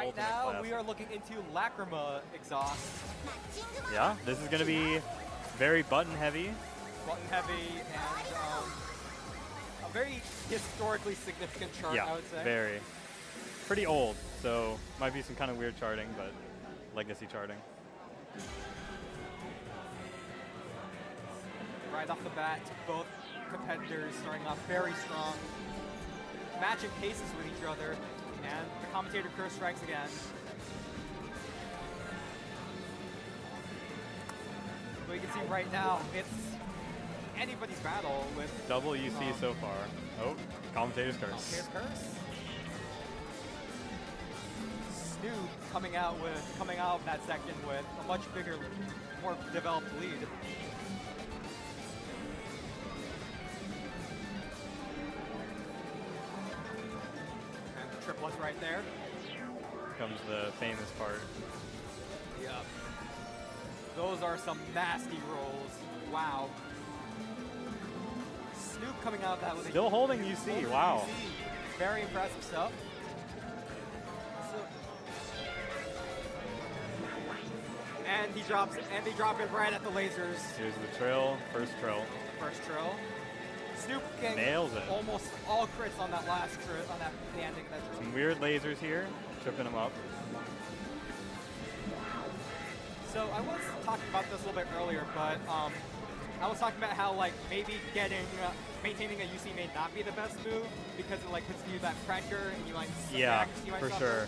right now, we are looking into Lachryma exhaust. Yeah, this is going to be very button heavy. Button heavy and a very historically significant chart, I would say. Very. Pretty old, so might be some kind of weird charting, but legacy charting. Right off the bat, both competitors starting off very strong, matching paces with each other, and the commentator curse strikes again. But you can see right now, it's anybody's battle with double UC so far. Oh, commentator's curse. Commentator's curse. Snoop coming out of that section with a much bigger, more developed lead. Triplets right there. Comes the famous part. Yeah. Those are some nasty rolls. Wow. Snoop coming out of that with still holding UC. Wow. UC. Very impressive stuff. And he drops it, and they drop it right at the lasers. Here's the trill, first trill. First trill. Snoop getting nails it. Almost all crits on that last crit, on that the ending of that trill. Some weird lasers here, tripping him up. So I was talking about this a little bit earlier, but I was talking about how like maybe maintaining a UC may not be the best move because it like puts you that pressure and you might for sure.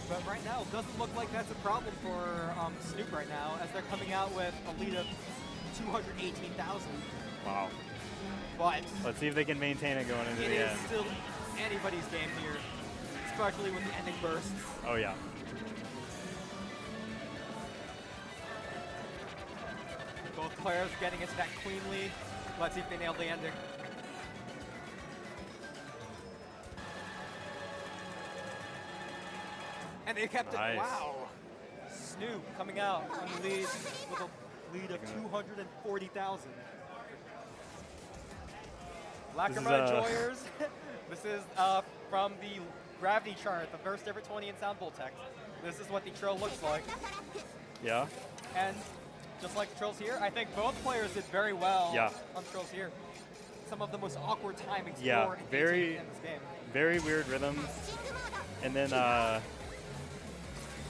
But right now, it doesn't look like that's a problem for Snoop right now, as they're coming out with a lead of 218,000. Wow. But let's see if they can maintain it going into the end. It is still anybody's game here, especially with the ending bursts. Oh yeah. Both players getting into that cleanly. Let's see if they nail the ending. And they kept it. Wow. Snoop coming out on the lead with a lead of 240,000. Lachryma Joyers. This is from the gravity chart, the first ever 20 in Sound Bowl text. This is what the trill looks like. Yeah. And just like the trills here, I think both players did very well on trills here. Some of the most awkward timing in this game. Very weird rhythms. And then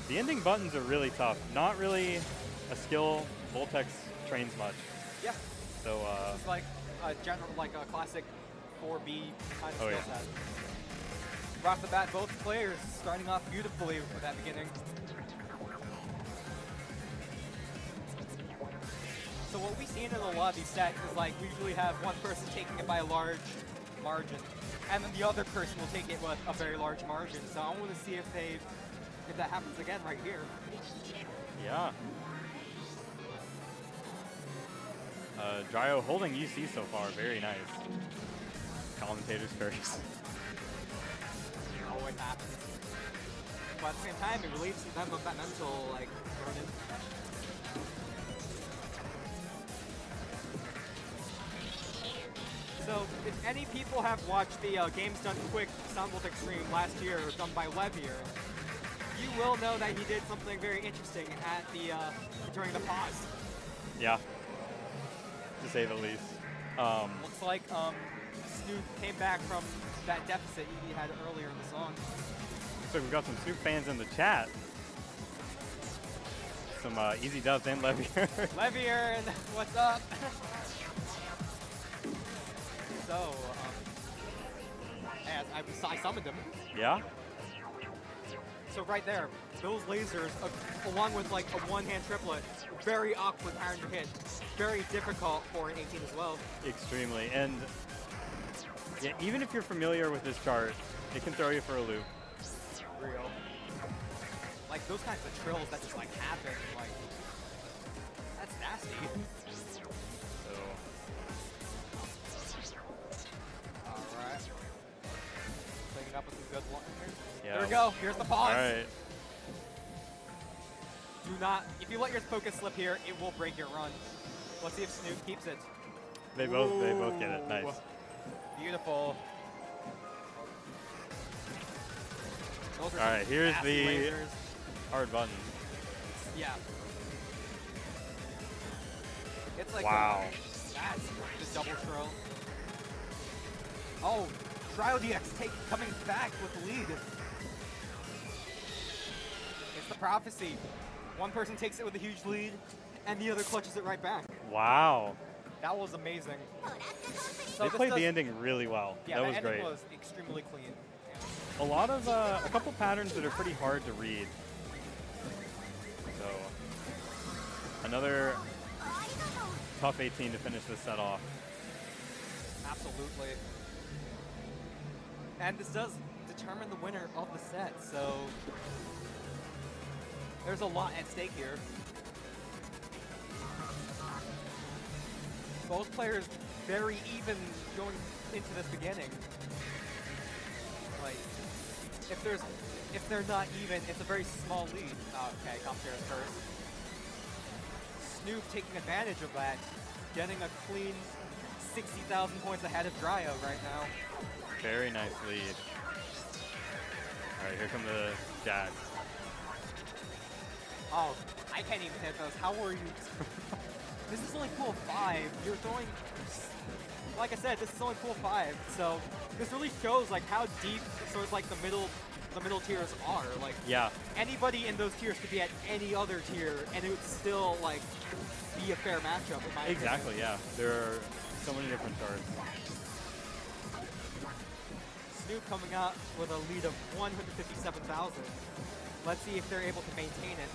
the ending buttons are really tough. Not really a skill Voltex trains much. Yeah. So it's like a general, like a classic 4B kind of skill set. Right off the bat, both players starting off beautifully with that beginning. So what we've seen in a lot of these sets is like we usually have one person taking it by a large margin, and then the other person will take it with a very large margin. So I want to see if that happens again right here. Yeah. Dryo holding UC so far, very nice. Commentators first. Always happens. But at the same time, it relieves them of that mental like burden. So, if any people have watched the Games Done Quick Soundbolt stream last year done by Reverie, you will know that he did something very interesting at the during the pause. Yeah, to say the least. Looks like Snoop came back from that deficit he had earlier in the song. So we've got some Snoop fans in the chat. Some easy dubs and Levier. Levier, what's up? So, as I summoned him. Yeah. So right there, those lasers, along with like a one-hand triplet, very awkward pattern to hit. Very difficult for an 18 as well. Extremely, and yeah, even if you're familiar with this chart, it can throw you for a loop. Real. Like those kinds of trills that just like happen, like that's nasty. Alright. Cleaning up with some good one here. Yeah. There we go. Here's the pause. Alright. Do not, if you let your focus slip here, it will break your run. Let's see if Snoop keeps it. They both get it. Nice. Beautiful. Those are All right, here's nasty the lasers. hard button. Yeah. It's like Wow. that's the double throw. Oh, driodx coming back with the lead. It's the prophecy. One person takes it with a huge lead, and the other clutches it right back. Wow. That was amazing. So They this played does- the ending really well. Yeah, that the was ending great. was extremely clean. A lot of, a couple patterns that are pretty hard to read. So, another tough 18 to finish this set off. Absolutely. And this does determine the winner of the set, so there's a lot at stake here. Both players very even going into this beginning. Like, if they're not even, it's a very small lead. Oh, okay, Commentators first. Snoop taking advantage of that, getting a clean 60,000 points ahead of Dryo right now. Very nice lead. All right, here come the Jags. Oh, I can't even hit those. How are you? This is only pool 5. You're throwing, like I said, this is only pool 5. So this really shows like how deep sort of like the middle tiers are. Like, Yeah, anybody in those tiers could be at any other tier, and it would still like be a fair matchup. In my exactly, opinion. yeah. There are so many different charts. Snoop coming out with a lead of 157,000. Let's see if they're able to maintain it.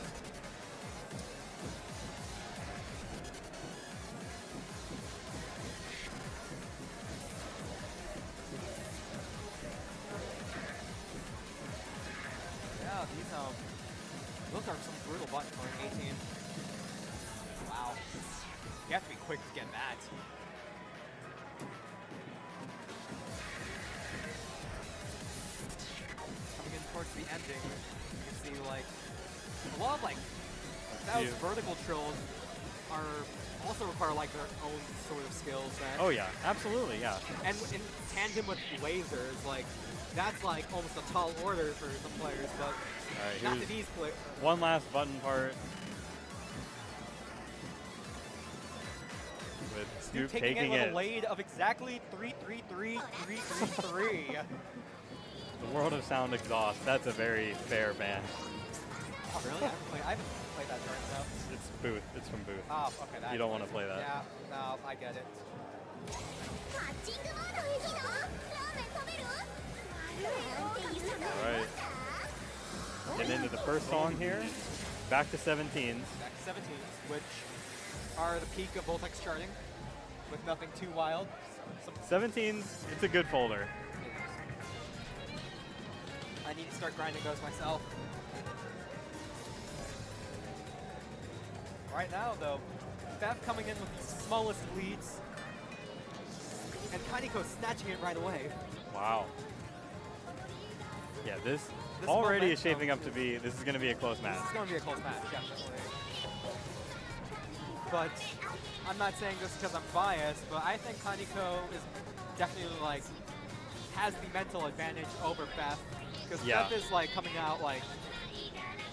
Yeah, those are some brutal buttons for an 18. Wow. You have to be quick to get that. Coming in towards the ending, you can see like a lot of like those Yeah. vertical trills are also require like their own sort of skill set. Oh yeah, absolutely, yeah. And in tandem with lasers, like that's like almost a tall order for some players, but All right, not to here's these players. one last button part. With Snoop Taking taking it with it. a lead of exactly 333. The world of sound exhaust. That's a very fair ban. Oh really? I haven't played that turn though. It's Booth. It's from Booth. Oh, okay. That You don't want to play that. Yeah, no, I get it. All right. Getting into the first song here. Back to 17s. Back to 17s, which are the peak of Voltex charting, with nothing too wild. Some 17s, it's a good folder. I need to start grinding those myself. Right now, though, Fef coming in with the smallest leads, and Kaniko snatching it right away. Wow. Yeah, this This already is momentum shaping up to be, this is going to be a close match. This is going to be a close match, definitely. But I'm not saying this because I'm biased, but I think Kaniko is definitely like has the mental advantage over Fef, because Yeah. Fef is like coming out like,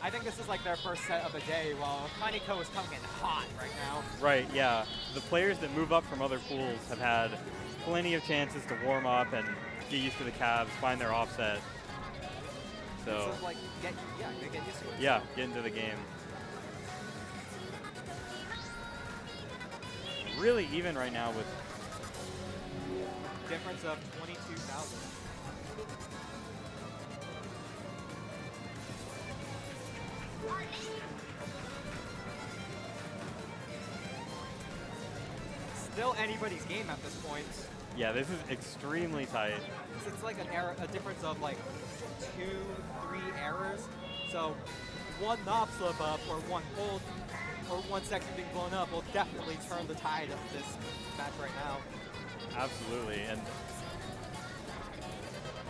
I think this is like their first set of the day, while Kaniko is coming in hot right now. Right, yeah. The players that move up from other pools have had plenty of chances to warm up and get used to the cabs, find their offset. So, This is like get used to it. yeah, get into the game. Really even right now with Difference of 22,000. Still anybody's game at this point. yeah, this is extremely tight. It's like an error, a difference of like 2, 3 errors. So one knob slip up or one hold or one section being blown up will definitely turn the tide of this match right now. Absolutely, and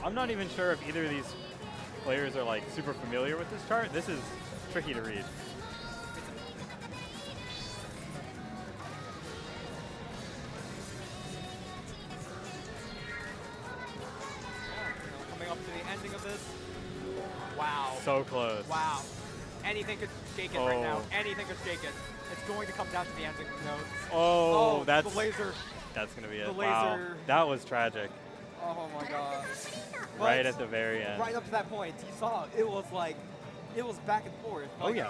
I'm not even sure if either of these players are like super familiar with this chart. This is tricky to read. Yeah, coming up to the ending of this. Wow. So close. Wow. Anything could shake it right now. Anything could shake it. It's going to come down to the ending notes. Oh, that's the laser. That's gonna be it. The Wow, laser. that was tragic. Oh my god. Right But at the very end. right up to that point, you saw it was like, it was back and forth. Oh Like, yeah.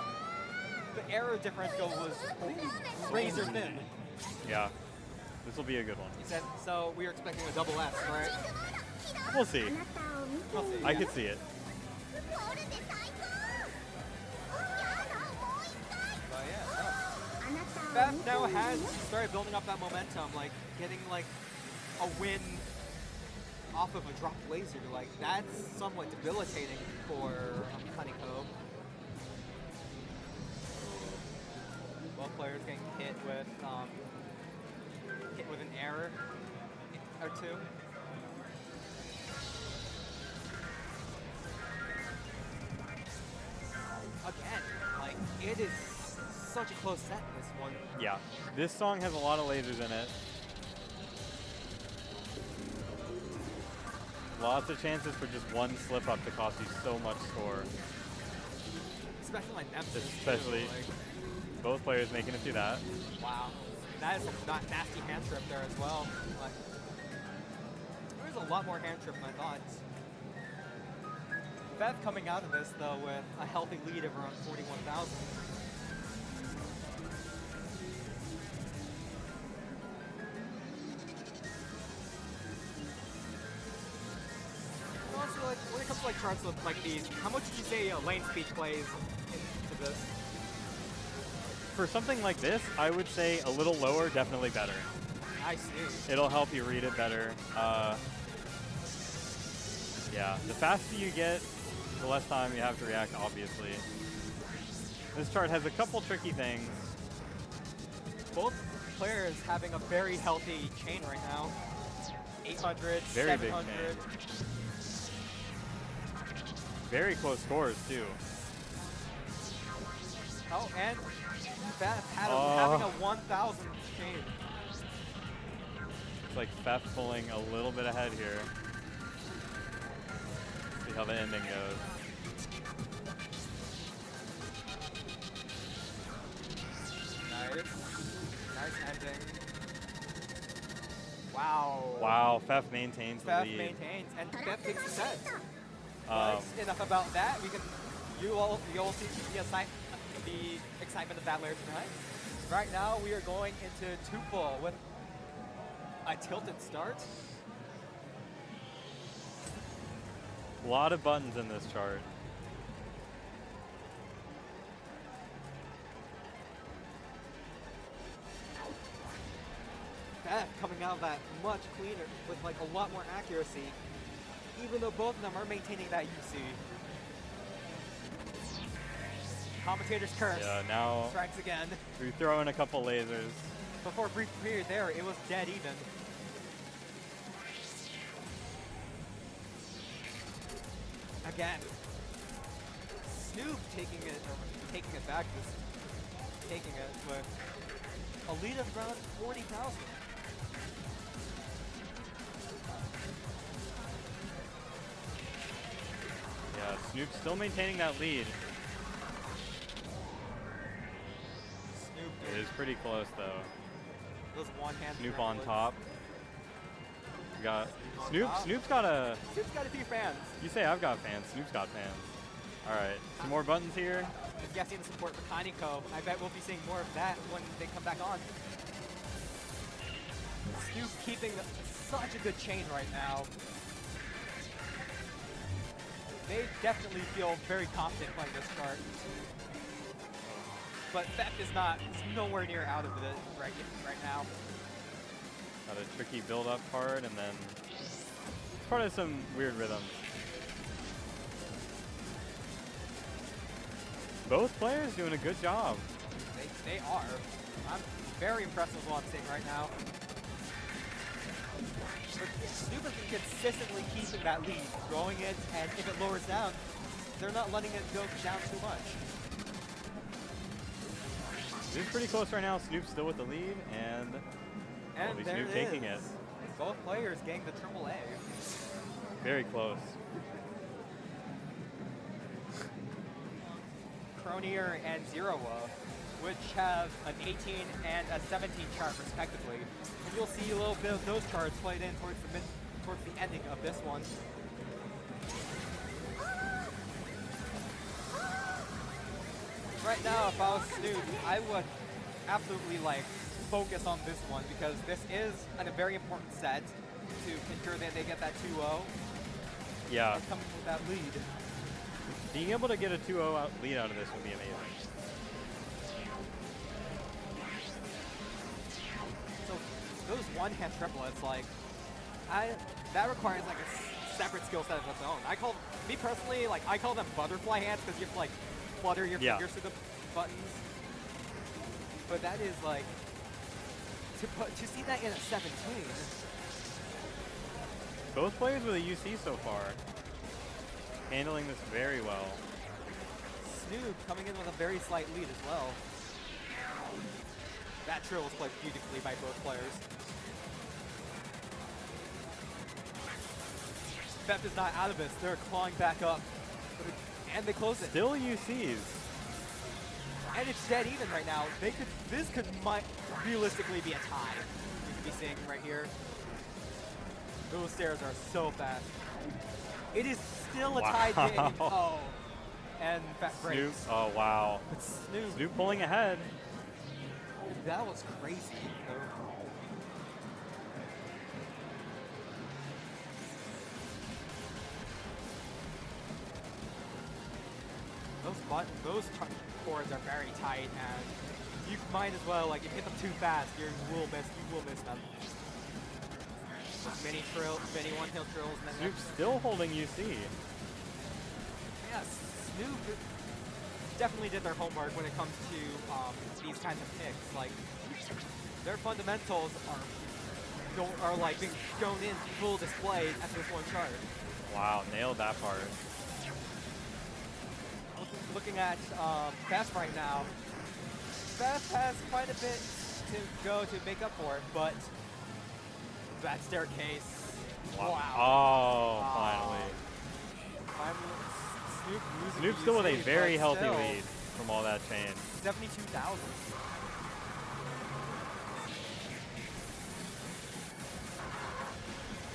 The error differential was razor thin. Yeah. This will be a good one. You said, so we were expecting a double S, right? We'll see. We'll see. I could see it. But yeah, Fef now has started building up that momentum, like getting like a win off of a dropped laser. Like that's somewhat debilitating for Kani. Both players getting hit with an error or two. Again, like it is such a close set in this one. Yeah. This song has a lot of lasers in it. Lots of chances for just one slip up to cost you so much score. Especially like Nemesis. Especially too, like, both players making it through that. wow. That is some nasty hand trip there as well. Like, there's a lot more hand trip than I thought. Fef coming out of this though with a healthy lead of around 41,000. Also, like, when it comes to like charts like these, how much would you say lane speed plays into this? For something like this, I would say a little lower, definitely better. I see. It'll help you read it better. Yeah, the faster you get, the less time you have to react, obviously. This chart has a couple tricky things. Both players having a very healthy chain right now. 800, Very 700. big chain. Very close scores, too. Oh, and Fef having a 1,000 chain. It's like Fef pulling a little bit ahead here. See how the ending goes. Nice. Nice ending. Wow. Wow, Fef maintains the Fef lead. maintains, and Fef takes the set. But enough about that. You'll see the excitement of that later tonight. Right now, we are going into Teufel with a tilted start. A lot of buttons in this chart. Fef coming out of that much cleaner with like a lot more accuracy, even though both of them are maintaining that UC. Commentator's curse. Yeah, now Strikes again. we throw in a couple lasers. Before a brief period there, it was dead even. Again. Snoop taking it back, taking it with a lead of around 40,000. Yeah, Snoop's still maintaining that lead. It is pretty close though. Those one-hand Snoop on triplets. top. We got Snoop. top. Snoop's got a. Snoop's got a few fans. You say I've got fans. Snoop's got fans. All right, some more buttons here. I'm guessing the support for Kani. I bet we'll be seeing more of that when they come back on. Snoop keeping such a good chain right now. They definitely feel very confident playing this chart. But Fef is nowhere near out of it right now. Got a tricky build-up part, and then it's part of some weird rhythms. Both players doing a good job. They are. I'm very impressed with what I'm seeing right now. But Snoop has been consistently keeping that lead, throwing it, and if it lowers down, they're not letting it go down too much. It's pretty close right now. Snoop's still with the lead, and there Snoop taking it. Both players getting the triple A. Very close. Xroniàl and Xéro, which have an 18 and a 17 chart respectively. And you'll see a little bit of those charts played in towards the ending of this one. Right now, if I was Snoop, I would absolutely focus on this one because this is a very important set to ensure that they get that 2-0. Yeah. And coming with that lead. Being able to get a 2-0 lead out of this would be amazing. So those one-hand triplets, that requires a separate skill set of its own. Me personally, I call them butterfly hands because you have to flutter your fingers to the buttons. But that is to see that in a 17. Both players with a UC so far, handling this very well. Snoop coming in with a very slight lead as well. That trill was played beautifully by both players. Fef is not out of this. They're clawing back up. And they close it. Still UCs. And it's dead even right now. This might realistically be a tie. You could be seeing right here. Those stairs are so fast. It is still a tie game. Oh. And Fef breaks. Snoop. Oh, wow. But Snoop. Snoop pulling ahead. That was crazy. Those chords are very tight, and you might as well, if you hit them too fast, you will miss them. Many one-hill trills. And Snoop still holding UC. Yeah, Snoop definitely did their homework when it comes to these kinds of picks. Their fundamentals are being shown in full display at this one chart. Wow, nailed that part. Looking at Fef right now, Fef has quite a bit to go to make up for it, but that staircase. Wow. Oh, finally. Snoop still with a very healthy lead from all that change. 72,000.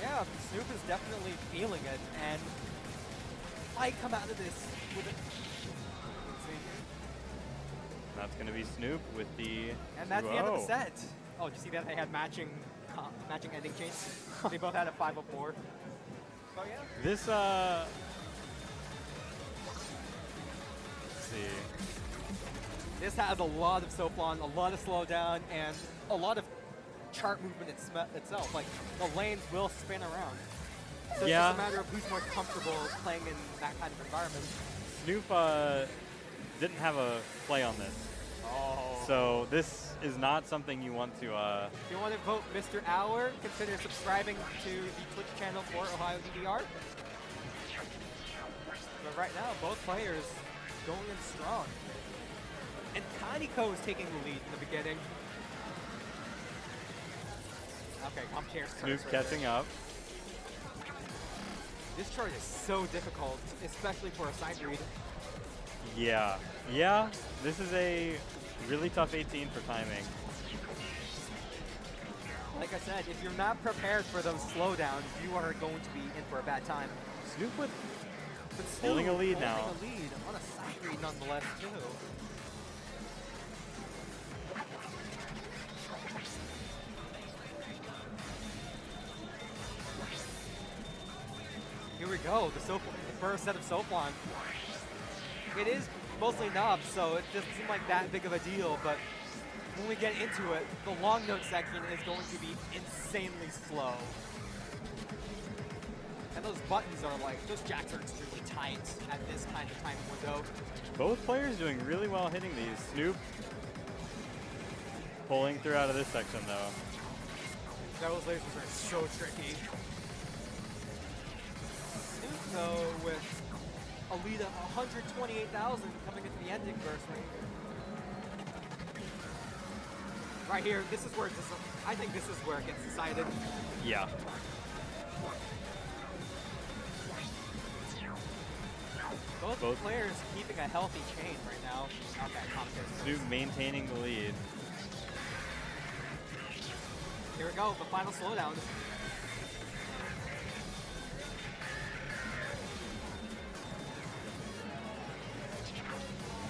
Yeah, Snoop is definitely feeling it, and might come out of this with it. That's going to be Snoop with the And that's the end of the set. Oh, did you see that they had matching ending chains? They both had a 504. So yeah. This, let's see. This has a lot of soapline, a lot of slowdown, and a lot of chart movement itself. The lanes will spin around. So it's just a matter of who's more comfortable playing in that kind of environment. Snoop didn't have a play on this. Oh. So this is not something you want to... If you want to vote Mr. Hour, consider subscribing to the Twitch channel for Ohio DDR. But right now, both players going in strong. And Kani is taking the lead in the beginning. Okay, Commentators. Snoop's catching up. This chart is so difficult, especially for a side read. Yeah, this is a really tough 18 for timing. Like I said, if you're not prepared for those slowdowns, you are going to be in for a bad time. Snoop with But holding a lead now. Holding a lead on a side read nonetheless, too. Here we go, the first set of soapline. It is mostly knobs, so it doesn't seem like that big of a deal, but when we get into it, the long note section is going to be insanely slow. And those buttons are those jacks are extremely tight at this kind of time window. Both players doing really well hitting these. Snoop pulling through out of this section, though. Those lasers are so tricky. Snoop, though, with a lead of 128,000 coming into the ending burst right here. This is where I think this is where it gets decided. Both players keeping a healthy chain right now. Okay, Commentators. Snoop maintaining the lead. Here we go, the final slowdown.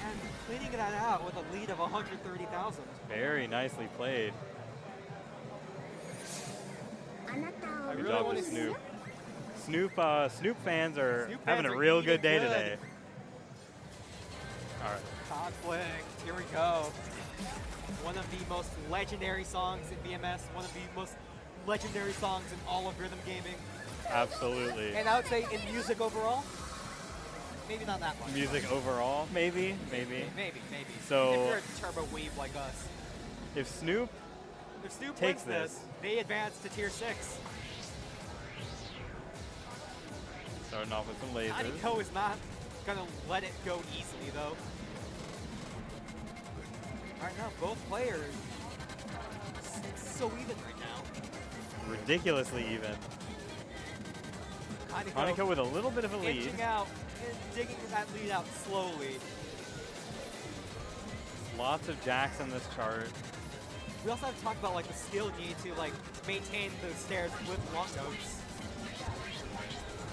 And cleaning that out with a lead of 130,000. Very nicely played. Good job to Snoop. Snoop fans are having a real good day today. All right. Conflict, here we go. One of the most legendary songs in BMS, one of the most legendary songs in all of rhythm gaming. Absolutely. And I would say in music overall, maybe not that much. Music overall, maybe. Maybe. So if you're a turbo wave like us. If Snoop takes wins this, they advance to tier 6. Starting off with some lasers. Kani is not gonna let it go easily though. Right now, both players, it's so even right now. Ridiculously even. Kani with a little bit of a lead. Inching out and digging that lead out slowly. Lots of jacks on this chart. We also have to talk about like the skill need to like maintain the stairs with long notes.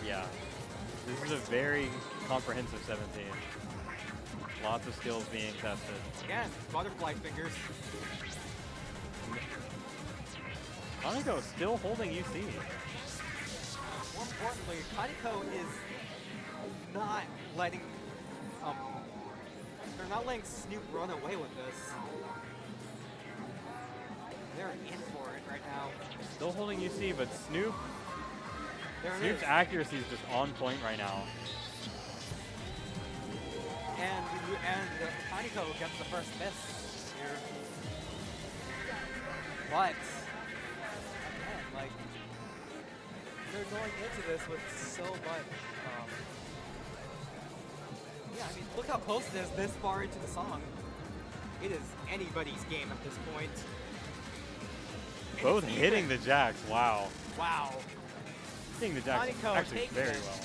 Yeah. This is a very comprehensive 17. Lots of skills being tested. Again, butterfly fingers. Kani still holding UC. More importantly, Kani is not letting they're not letting Snoop run away with this. They're in for it right now. Still holding UC, but Snoop's is. accuracy is just on point right now. And Kani gets the first miss here. But again, like they're going into this with so much. Yeah, I mean, look how close it is this far into the song. It is anybody's game at this point. Both hitting the jacks. Wow. Wow. Hitting the jacks actually very well.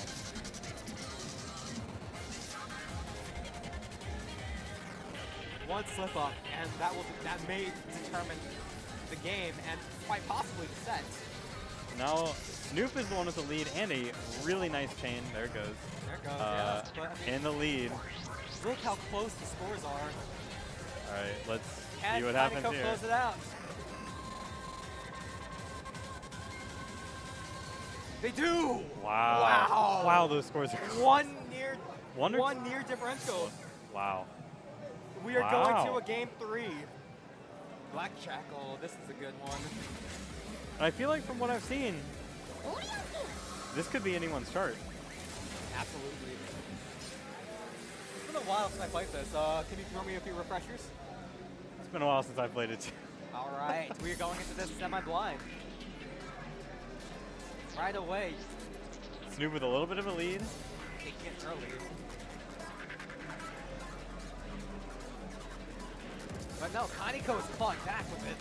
One slip up, and that may determine the game and quite possibly the set. Now Snoop is the one with the lead and a really nice chain. There it goes. There it goes. Yeah. But, I mean, in the lead. Look how close the scores are. All right, let's see what happens here. Close it out. They do. Wow. Wow, those scores are one near differential. Wow. We are going to a game 3. Black JACKAL, this is a good one. And I feel like from what I've seen, this could be anyone's chart. Absolutely. It's been a while since I played this. Can you throw me a few refreshers? It's been a while since I played it too. All right, we are going into this semi-blind. Right away. Snoop with a little bit of a lead. Taking it early. But no, Kani is falling back with it.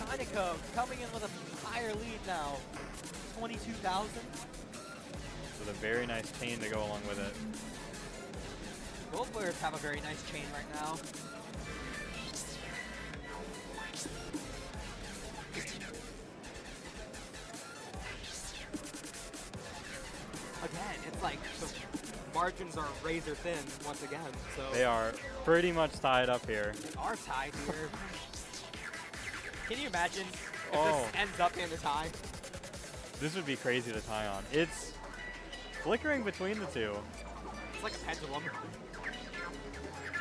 Kani coming in with a higher lead now. 22,000. With a very nice chain to go along with it. Both players have a very nice chain right now. Again, it's like the margins are razor thin once again. So they are pretty much tied up here. They are tied here. Can you imagine if this ends up in a tie? This would be crazy to tie on. It's flickering between the two. It's like a pendulum.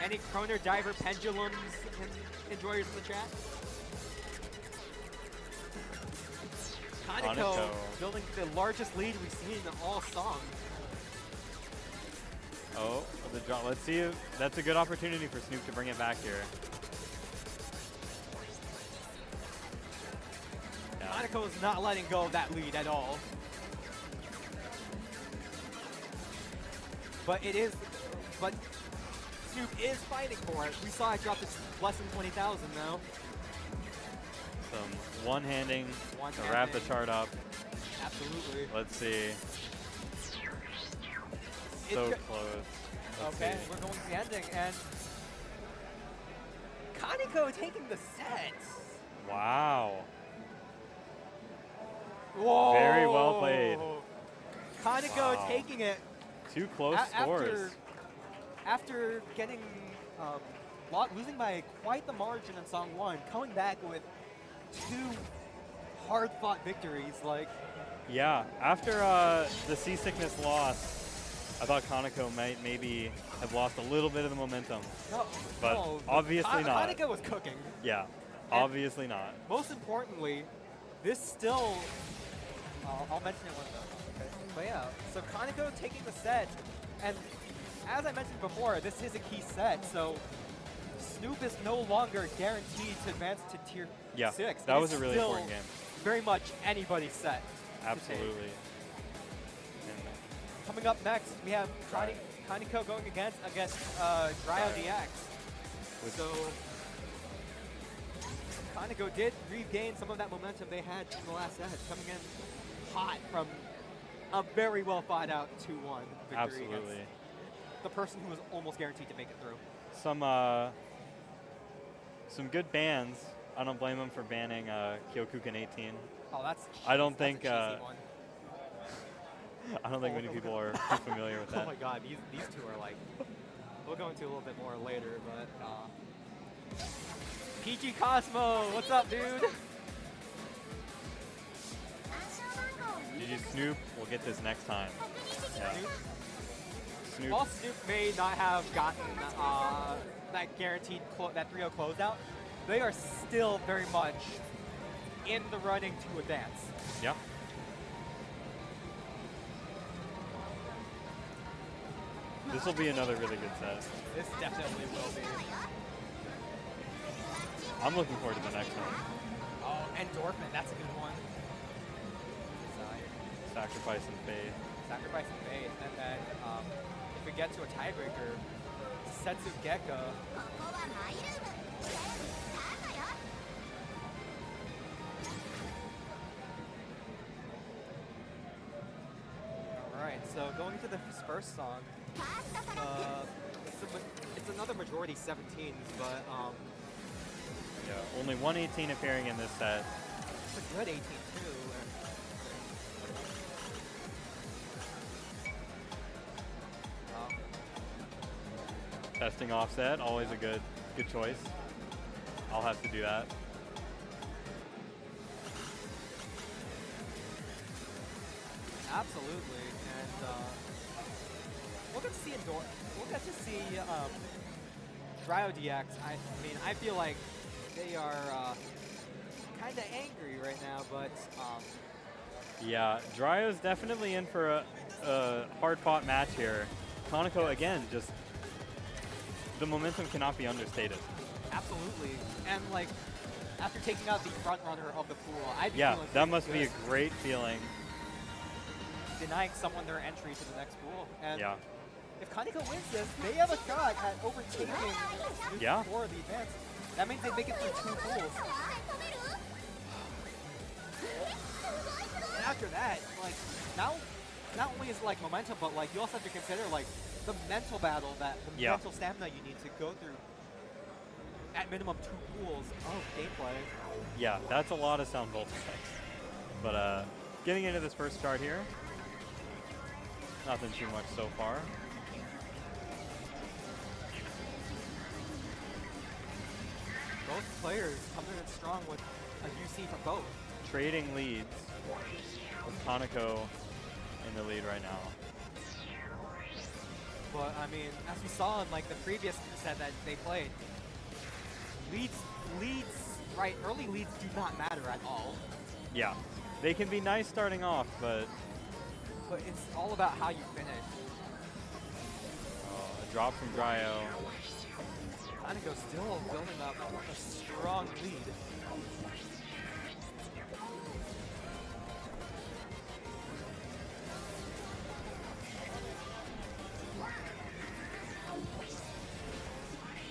Any Chrono Diver pendulums enjoyers in the chat? Kani building the largest lead we've seen in all song. Oh, the draw. Let's see if that's a good opportunity for Snoop to bring it back here. Kani is not letting go of that lead at all. But Snoop is fighting for it. We saw it drop to less than 20,000 now. some one-handing to wrap the chart up. Absolutely. Let's see. So close. Okay, we're going to the ending, and Kaneko taking the set. Wow. Whoa. Very well played. Kaneko taking it. Two close scores. After getting losing by quite the margin in Song 1, coming back with two hard-fought victories. Like, yeah, after the Seasickness loss, I thought Kaneko might maybe have lost a little bit of the momentum. But obviously not. Kaneko was cooking. Yeah, obviously not. Most importantly, this still, I'll mention it one time. Okay. But yeah, so Kaneko taking the set, and as I mentioned before, this is a key set, so Snoop is no longer guaranteed to advance to tier 6. That was a really important game. Very much anybody's set. Absolutely. Coming up next, we have Kaneko going against driodx. So Kaneko did regain some of that momentum they had in the last set, coming in hot from a very well fought out 2-1 victory. Absolutely. Against the person who was almost guaranteed to make it through. Some good bans. I don't blame them for banning Kyokuken 18. Oh, that's I don't think that's a cheesy one. I don't think many people are too familiar with that. Oh my god, these two are like, we'll go into a little bit more later, but PG Cosmo, what's up, dude? GG Snoop, we'll get this next time. Yeah. Snoop. While Snoop may not have gotten that guaranteed that 3-0 closeout, they are still very much in the running to advance. Yeah. This will be another really good set. This definitely will be. I'm looking forward to the next one. Oh, Endorphin, that's a good one. Sacrifice and Fade. Sacrifice and Fade, and then if we get to a tiebreaker, Setsiugeka. Alright, so going into the first song, it's another majority 17s, but yeah, only 118 appearing in this set. It's a good 18 too. Testing offset, always a good choice. I'll have to do that. Absolutely, and we'll get to see driodx. I mean, I feel like they are kind of angry right now, but yeah, Dryo's definitely in for a hard-fought match here. Kaneko again, just the momentum cannot be understated. Absolutely, and like after taking out the front runner of the pool, I'd be feeling that must be a great feeling. Denying someone their entry to the next pool, and yeah. If Kaneko wins this, they have a shot at overtaking Snoop for the advance. That means they make it through 2 pools. And after that, like now, not only is like momentum, but like you also have to consider like the mental battle, the mental stamina you need to go through at minimum 2 pools of gameplay. Yeah, that's a lot of sound voltage. But getting into this first chart here, nothing too much so far. Both players coming in strong with a UC from both. Trading leads with Kaneko in the lead right now. But I mean, as we saw in like the previous set that they played, early leads do not matter at all. Yeah, they can be nice starting off, but it's all about how you finish. A drop from Dryo. Kaneko still building up a strong lead.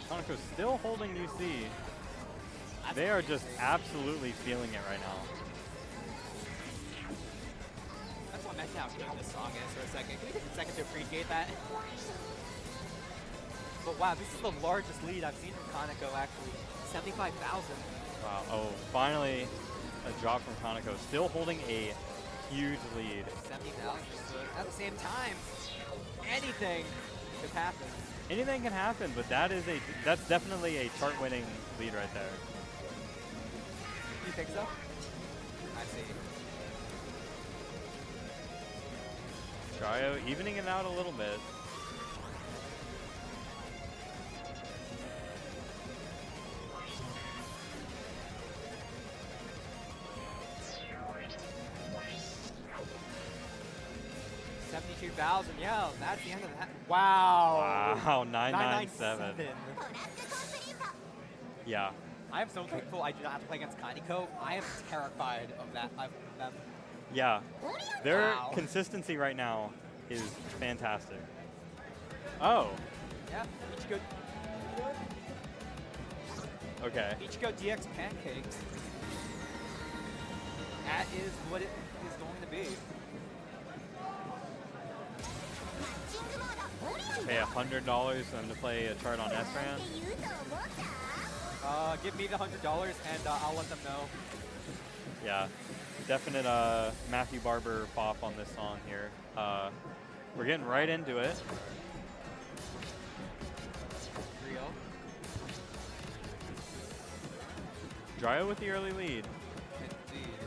Kaneko's still holding UC. I They are just absolutely feeling it right now. That's what meant how good this song is for a second. Can we take a second to appreciate that? But wow, this is the largest lead I've seen from Kaneko actually. 75,000. Wow. Oh, finally a drop from Kaneko. Still holding a huge lead. 70,000. But at the same time, anything could happen. Anything can happen, but that's definitely a chart-winning lead right there. You think so? I see. Dryo evening it out a little bit. $72,000, yeah, that's the end of that. Wow. Wow, 997. Yeah. I am so thankful I do not have to play against Kaneko. I am terrified of that. Of them. Yeah. Their Wow. consistency right now is fantastic. Oh. Yeah, Ichi-Go. Okay. Ichi-Go DX Pancake. That is what it is going to be. Pay $100 for them to play a chart on SRAM. Give me the $100 and I'll let them know. Yeah, definite Matthew Barber pop on this song here. We're getting right into it. Real. Dryo with the early lead. Indeed.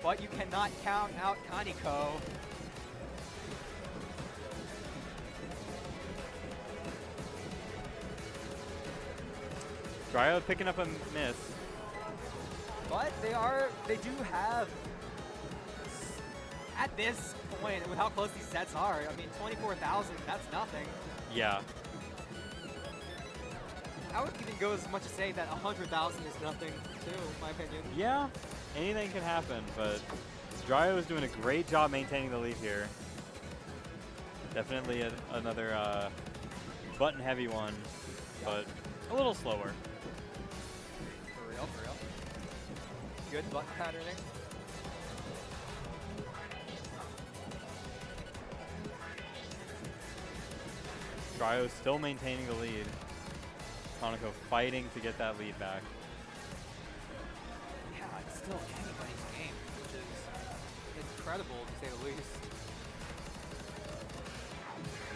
But you cannot count out Kaneko. Dryo picking up a miss. But they do have, at this point, with how close these sets are, I mean, 24,000, that's nothing. Yeah. I would even go as much as say that 100,000 is nothing, too, in my opinion. Yeah, anything can happen, but Dryo is doing a great job maintaining the lead here. Definitely another button-heavy one, but a little slower. For real. Good button patterning. Dryo still maintaining the lead. Kaneko fighting to get that lead back. Yeah, it's still anybody's game, which is incredible to say the least.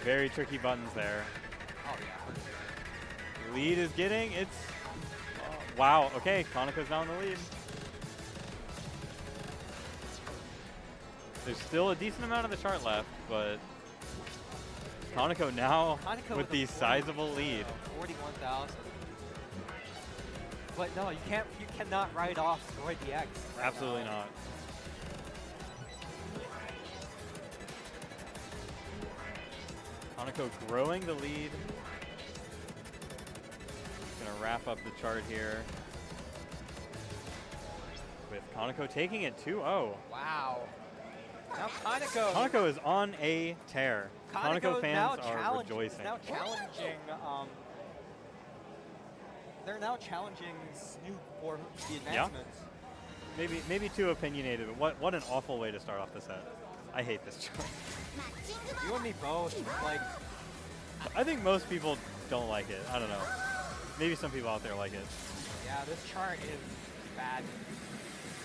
Very tricky buttons there. Oh yeah. Lead is getting, it's, wow, okay, Kaneko's now in the lead. There's still a decent amount of the chart left, but Kaneko now with the sizable lead. 41,000. But no, you cannot write off driodx. Right Absolutely now. not. Kaneko growing the lead. Gonna wrap up the chart here. With Kaneko taking it 2-0. Wow. Now Kaneko. Kaneko is on a tear. Kaneko fans are rejoicing. Now challenging. They're now challenging Snoop for the advancements. Yeah. Maybe too opinionated, but what an awful way to start off the set. I hate this chart. You and me both. Like, I think most people don't like it. I don't know. Maybe some people out there like it. yeah, this chart is bad.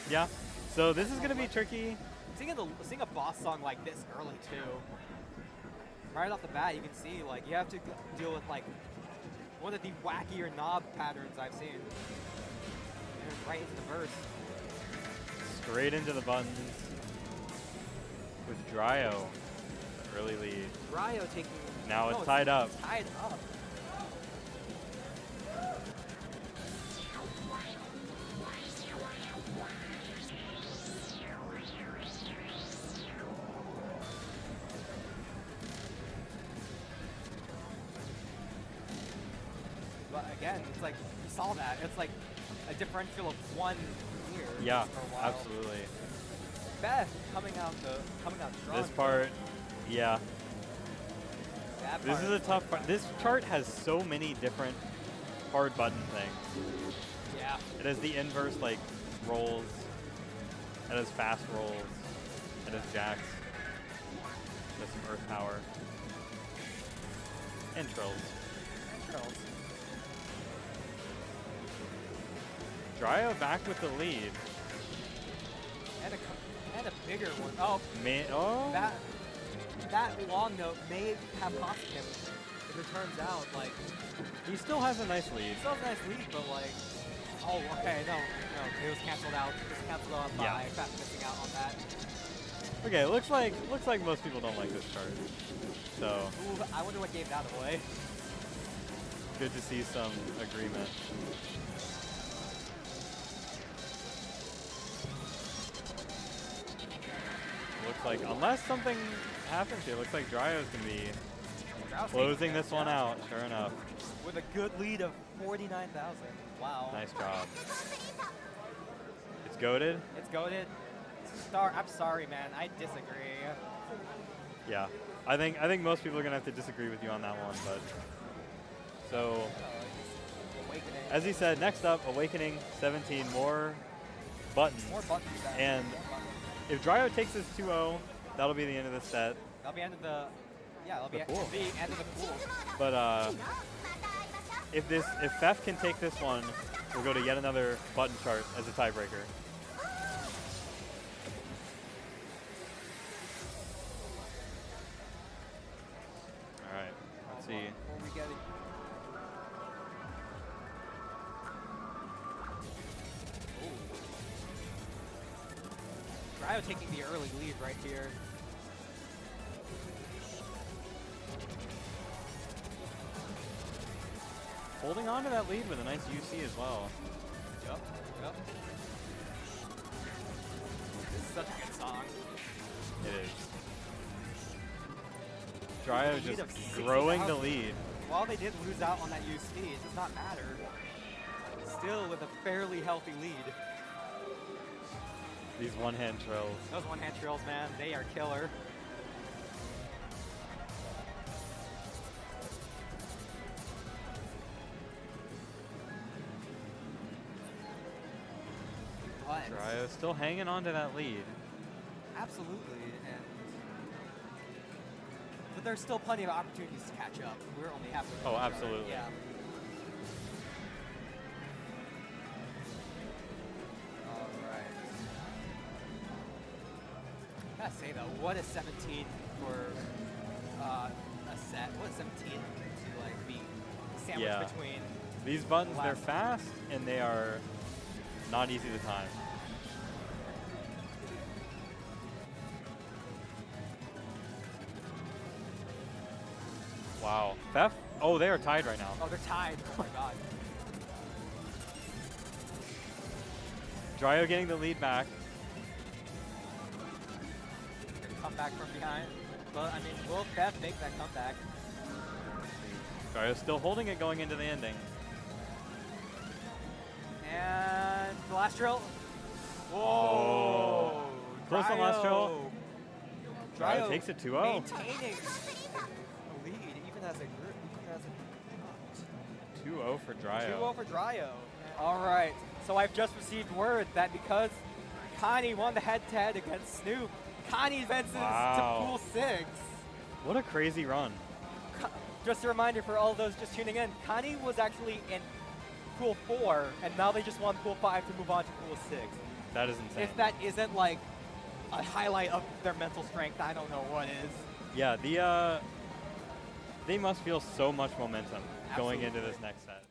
Yeah. So this is gonna be tricky. Seeing a boss song like this early too. Right off the bat, you can see like you have to deal with like one of the wackier knob patterns I've seen. And right into the verse. Straight into the buttons with Dryo, the early lead. Dryo taking. Now it's tied up. Tied up. But again, it's like you saw that. It's like a differential of 1 year. Yeah, for a while. absolutely. Beth coming out strong. This part, yeah. That This part is a tough part. This chart has so many different hard button thing. Yeah. It has the inverse like rolls. It has fast rolls. It has jacks. It has some earth power. And trills. Dryo back with the lead. And a bigger one. Oh, Oh. That long note may have cost him if it turns out, like... He still has a nice lead. He still has a nice lead, but like... Oh, okay, no, it was canceled out. It was canceled out by Fef missing out on that. Okay, looks like most people don't like this chart. So... Ooh, I wonder what gave that away. Good to see some agreement. Looks like, unless something happens here, looks like Dryo's going to be closing this one out, sure enough. With a good lead of 49,000. Wow. Nice job. It's goated? It's goated. I'm sorry, man. I disagree. Yeah. I think most people are going to have to disagree with you on that one, but... So... Awakening. As he said, next up, Awakening 17, more buttons. More buttons. And if Dryo takes this 2-0, that'll be the end of the set. That'll be end of the... Yeah, that'll be The pool. end of the pool. But if Fef can take this one, we'll go to yet another button chart as a tiebreaker. All right, let's see. Before we get it. Dryo taking the early lead right here. Holding on to that lead with a nice UC as well. Yep. This is such a good song. It is. Dryo just growing the lead. While they did lose out on that UC, it does not matter. Still with a fairly healthy lead. These one-hand trills. Those one-hand trills, man, they are killer. Dryo still hanging on to that lead. Absolutely, but there's still plenty of opportunities to catch up. We're only halfway. Oh, absolutely. Yeah. All right. I gotta say though, what a 17 for a set. What a 17 to like be sandwiched between. These buttons, they're fast and they are not easy to time. Wow. Fef? Oh, they are tied right now. Oh, they're tied. Oh my god. Dryo getting the lead back. Come back from behind. But I mean, will Fef make that comeback? Dryo still holding it going into the ending. And the last drill. Whoa! Oh. Close on last drill. Dryo takes it 2-0. Maintaining the lead, even as a group. 2-0 for Dryo. 2-0 for Dryo. All right. So I've just received word that because Kani won the head-to-head against Snoop, Kani advances to Pool 6. What a crazy run. Just a reminder for all those just tuning in, Kani was actually in Pool 4, and now they just won Pool 5 to move on to Pool 6. That is insane. If that isn't like a highlight of their mental strength, I don't know what is. Yeah, they must feel so much momentum going into this next set.